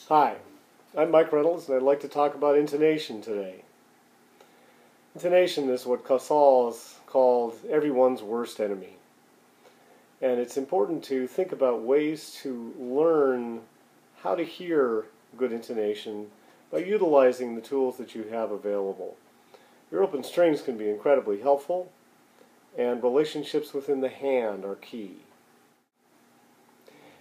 Hi, I'm Mike Reynolds, and I'd like to talk about intonation today. Intonation is what Casals called everyone's worst enemy. And it's important to think about ways to learn how to hear good intonation by utilizing the tools that you have available. Your open strings can be incredibly helpful, and relationships within the hand are key.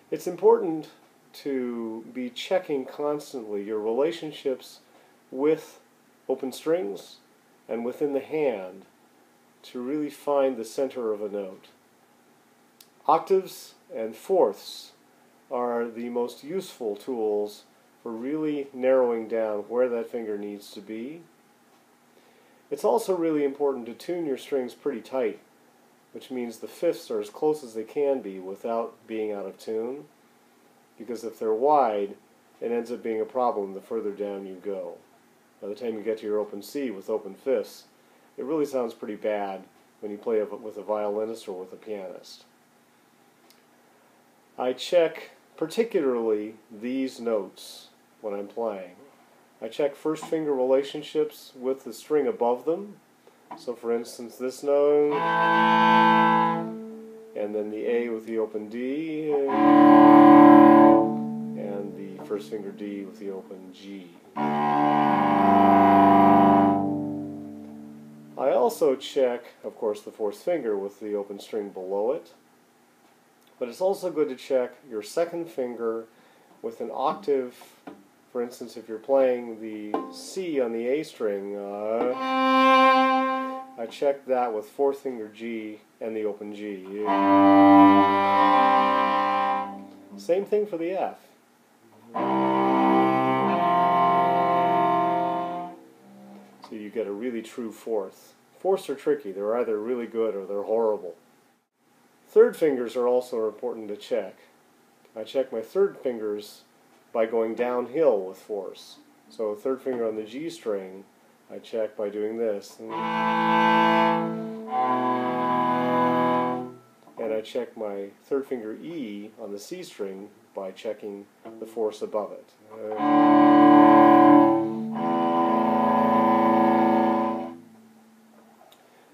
It's important to be checking constantly your relationships with open strings and within the hand to really find the center of a note. Octaves and fourths are the most useful tools for really narrowing down where that finger needs to be. It's also really important to tune your strings pretty tight, which means the fifths are as close as they can be without being out of tune, because if they're wide, it ends up being a problem the further down you go. By the time you get to your open C with open fifths, it really sounds pretty bad when you play with a violinist or with a pianist. I check particularly these notes when I'm playing. I check first finger relationships with the string above them. So for instance, this note, and then the A with the open D, and the first finger D with the open G. I also check, of course, the fourth finger with the open string below it. But it's also good to check your second finger with an octave. For instance, if you're playing the C on the A string, I check that with fourth finger G and the open G. Same thing for the F. So you get a really true fourth. Fourths are tricky. They're either really good or they're horrible. Third fingers are also important to check. I check my third fingers by going downhill with force. So third finger on the G string, I check by doing this. And I check my third finger E on the C string by checking the force above it.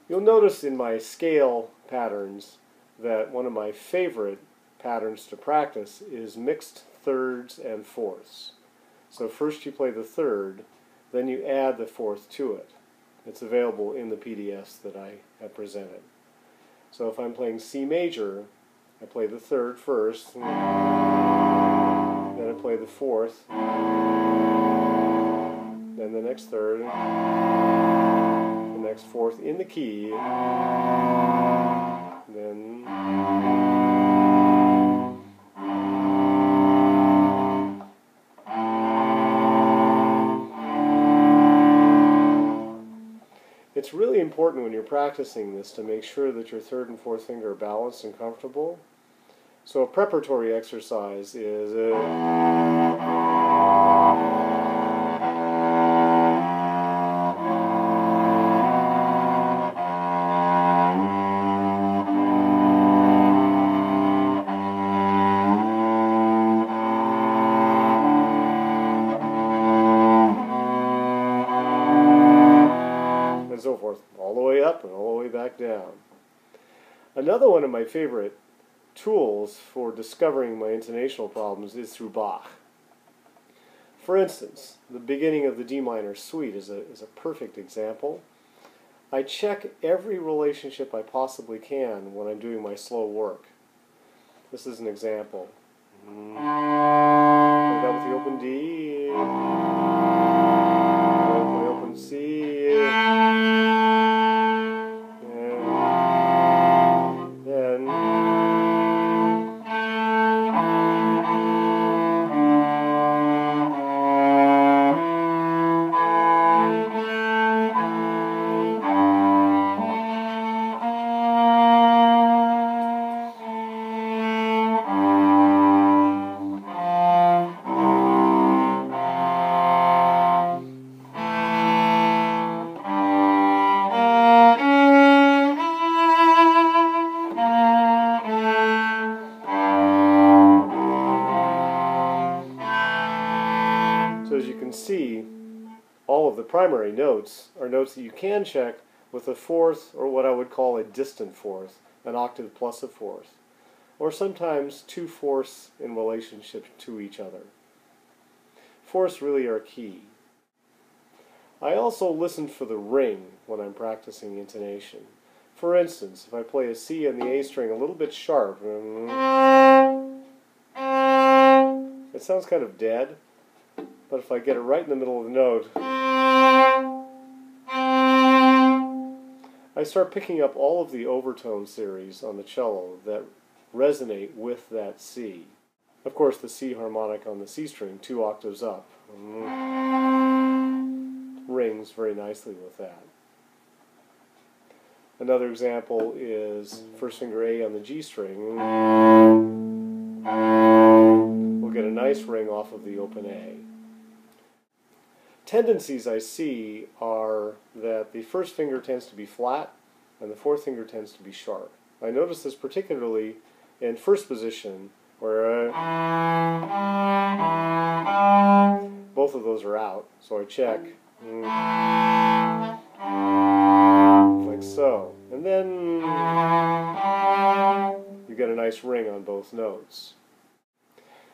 You'll notice in my scale patterns that one of my favorite patterns to practice is mixed thirds and fourths. So first you play the third, then you add the fourth to it. It's available in the PDFs that I have presented. So if I'm playing C major, I play the third first, then I play the fourth, then the next third, the next fourth in the key, then it's really important when you're practicing this to make sure that your third and fourth finger are balanced and comfortable. So a preparatory exercise is and so forth, all the way up and all the way back down. Another one of my favorite tools for discovering my intonational problems is through Bach. For instance, the beginning of the D minor suite is a perfect example. I check every relationship I possibly can when I'm doing my slow work. This is an example. Play that with the open D, play open C, as you can see, all of the primary notes are notes that you can check with a fourth, or what I would call a distant fourth, an octave plus a fourth, or sometimes 2/4 in relationship to each other. Fourths really are key. I also listen for the ring when I'm practicing intonation. For instance, if I play a C on the A string a little bit sharp, it sounds kind of dead, but if I get it right in the middle of the note, I start picking up all of the overtone series on the cello that resonate with that C. Of course, the C harmonic on the C string, 2 octaves up, rings very nicely with that. Another example is first finger A on the G string. We'll get a nice ring off of the open A. Tendencies I see are that the first finger tends to be flat and the fourth finger tends to be sharp. I notice this particularly in first position, where both of those are out, so I check like so, and then you get a nice ring on both notes.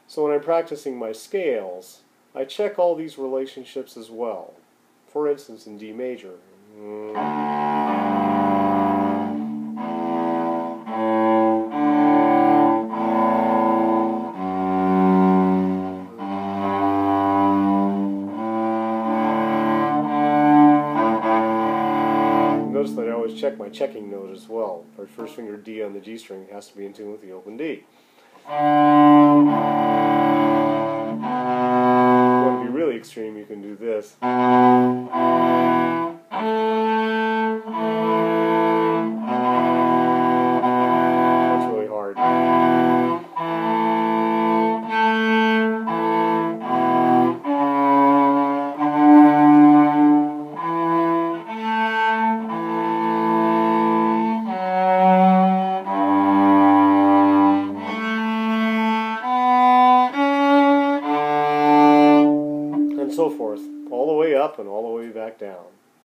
So when I'm practicing my scales, I check all these relationships as well. For instance, in D major, notice that I always check my checking note as well. My first finger D on the G string has to be in tune with the open D. If you want to be really extreme, you can do this. That's really hard. And so forth, all the way up and all the way back down.